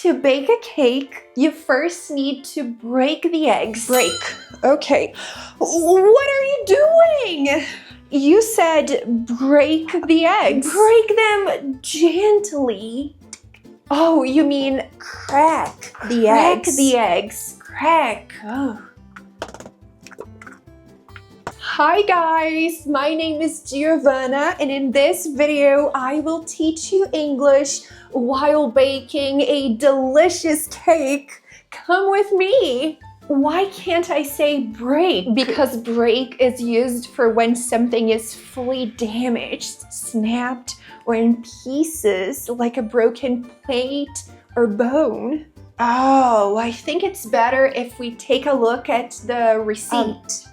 To bake a cake, you first need to break the eggs. Break. Okay. What are you doing? You said break the eggs. Break them gently. Oh, you mean crack the eggs. Crack the eggs. Crack. Oh. Hi guys, my name is Giovanna, and in this video I will teach you English while baking a delicious cake. Come with me. Why can't I say break? Because break is used for when something is fully damaged, snapped, or in pieces, like a broken plate or bone. Oh, I think it's better if we take a look at the receipt.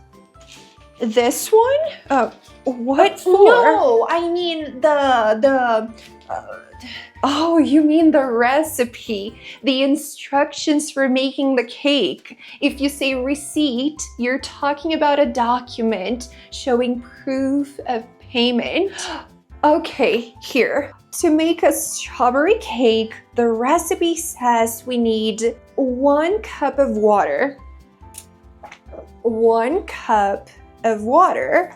This one? What for? No, I mean oh, you mean the recipe, the instructions for making the cake. If you say receipt, you're talking about a document showing proof of payment. Okay, here. To make a strawberry cake, the recipe says we need 1 cup of water. 1 cup of water.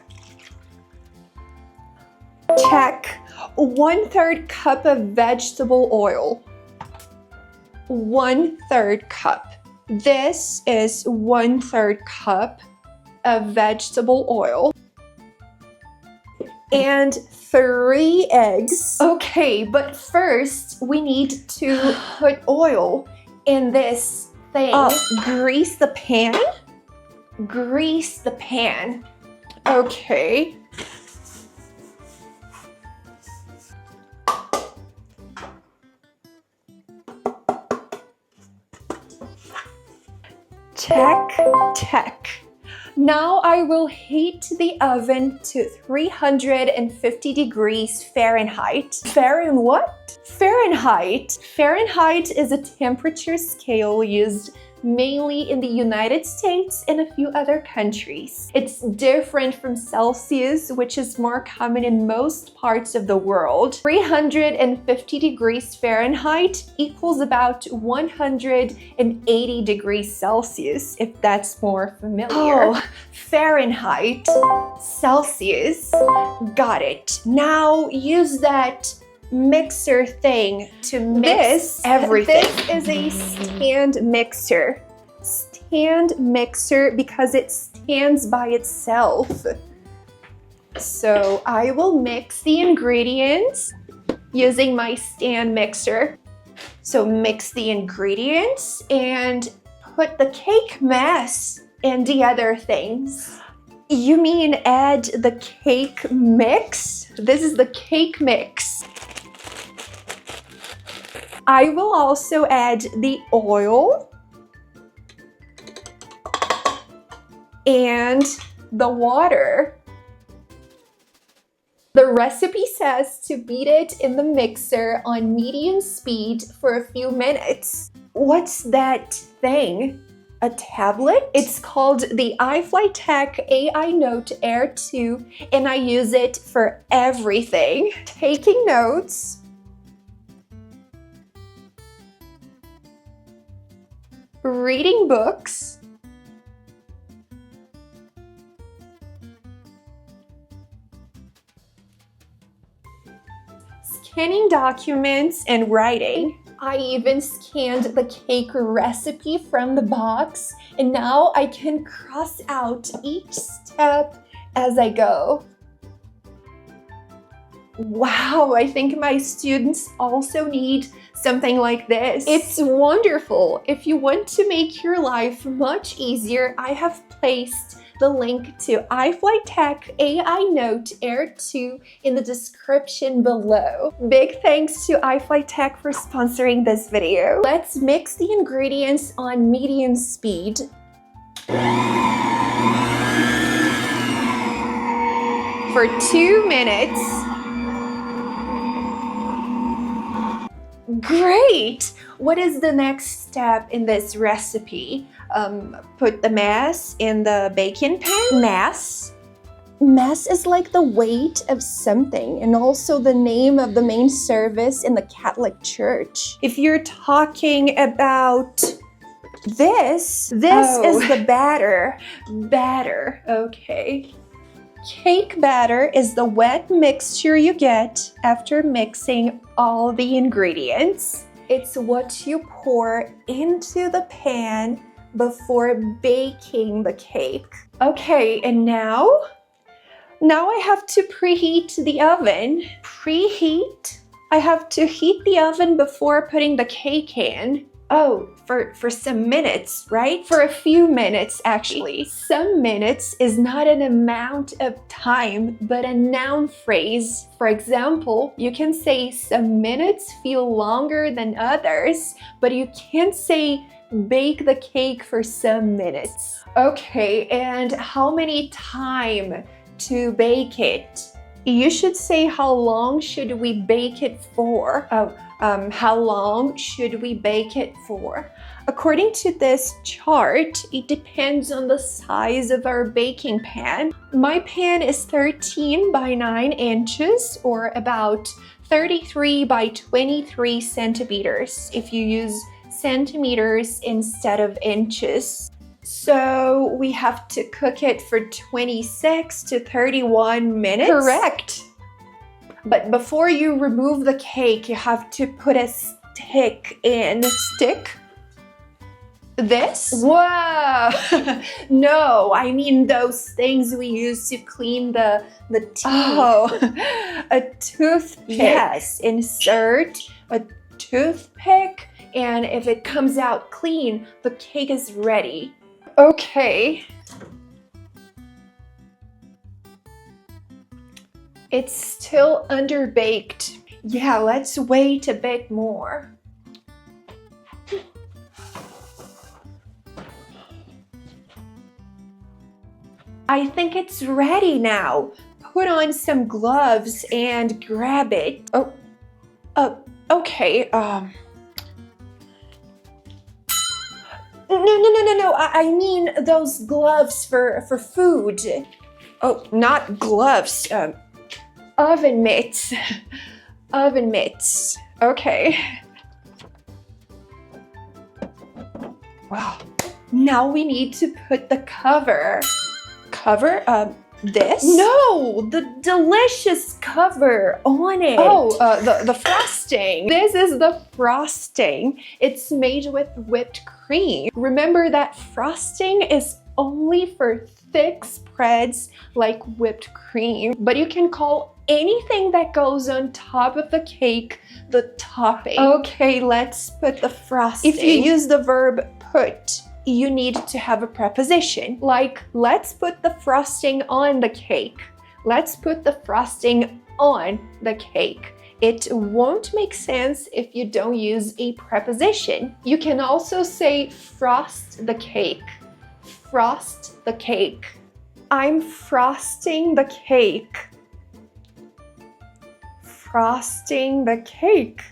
Check. 1/3 cup of vegetable oil. 1/3 cup. This is 1/3 cup of vegetable oil. And 3 eggs. Okay, but first we need to put oil in this thing. Grease the pan? Grease the pan. Okay. Check. Now I will heat the oven to 350 degrees Fahrenheit. Fahrenheit. Fahrenheit is a temperature scale used mainly in the United States and a few other countries. It's different from Celsius, which is more common in most parts of the world. 350 degrees Fahrenheit equals about 180 degrees Celsius, if that's more familiar. Oh, Fahrenheit, Celsius. Got it. Now use that mixer thing to mix everything. This is a stand mixer. Stand mixer because it stands by itself. So I will mix the ingredients using my stand mixer. So mix the ingredients and put the cake mess and the other things. You mean add the cake mix? This is the cake mix. I will also add the oil and the water. The recipe says to beat it in the mixer on medium speed for a few minutes. What's that thing? A tablet? It's called the iFLYTEK AI Note Air 2, and I use it for everything. Taking notes. Reading books, scanning documents and writing. I even scanned the cake recipe from the box, and now I can cross out each step as I go. Wow, I think my students also need something like this. It's wonderful. If you want to make your life much easier, I have placed the link to iFLYTEK AI Note Air 2 in the description below. Big thanks to iFLYTEK for sponsoring this video. Let's mix the ingredients on medium speed. For 2 minutes. Great! What is the next step in this recipe? Put the mass in the baking pan. Mass. Mass is like the weight of something and also the name of the main service in the Catholic Church. If you're talking about this is the batter. Batter, okay. Cake batter is the wet mixture you get after mixing all the ingredients. It's what you pour into the pan before baking the cake. Okay, and now I have to preheat the oven. Preheat? I have to heat the oven before putting the cake in. Oh, for some minutes, right? For a few minutes, actually. Some minutes is not an amount of time, but a noun phrase. For example, you can say some minutes feel longer than others, but you can't say bake the cake for some minutes. Okay, and how many time to bake it? You should say how long should we bake it for? How long should we bake it for? According to this chart, it depends on the size of our baking pan. My pan is 13 by 9 inches or about 33 by 23 centimeters if you use centimeters instead of inches. So we have to cook it for 26 to 31 minutes. Correct. But before you remove the cake, you have to put a stick in. Stick? This? Whoa! No, I mean those things we use to clean the teeth. Oh, a toothpick. Yes, insert a toothpick, and if it comes out clean, the cake is ready. Okay. It's still underbaked. Yeah, let's wait a bit more. I think it's ready now. Put on some gloves and grab it. Okay. No. I mean those gloves for food. Oh, not gloves. Oven mitts. Oven mitts. Okay. Wow. Now we need to put the cover. Cover? This? No, the delicious cover on it. Oh, the frosting. This is the frosting. It's made with whipped cream. Remember that frosting is only for thick spreads like whipped cream, but you can call anything that goes on top of the cake the topping. Okay, let's put the frosting. If you use the verb put, you need to have a preposition. Like, let's put the frosting on the cake. Let's put the frosting on the cake. It won't make sense if you don't use a preposition. You can also say frost the cake. Frost the cake. I'm frosting the cake. Frosting the cake.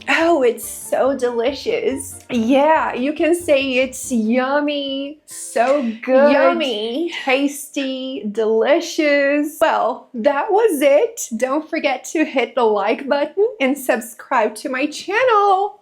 Oh, it's so delicious. Yeah, you can say it's yummy, so good. Yummy, tasty, delicious. Well, that was it. Don't forget to hit the like button and subscribe to my channel.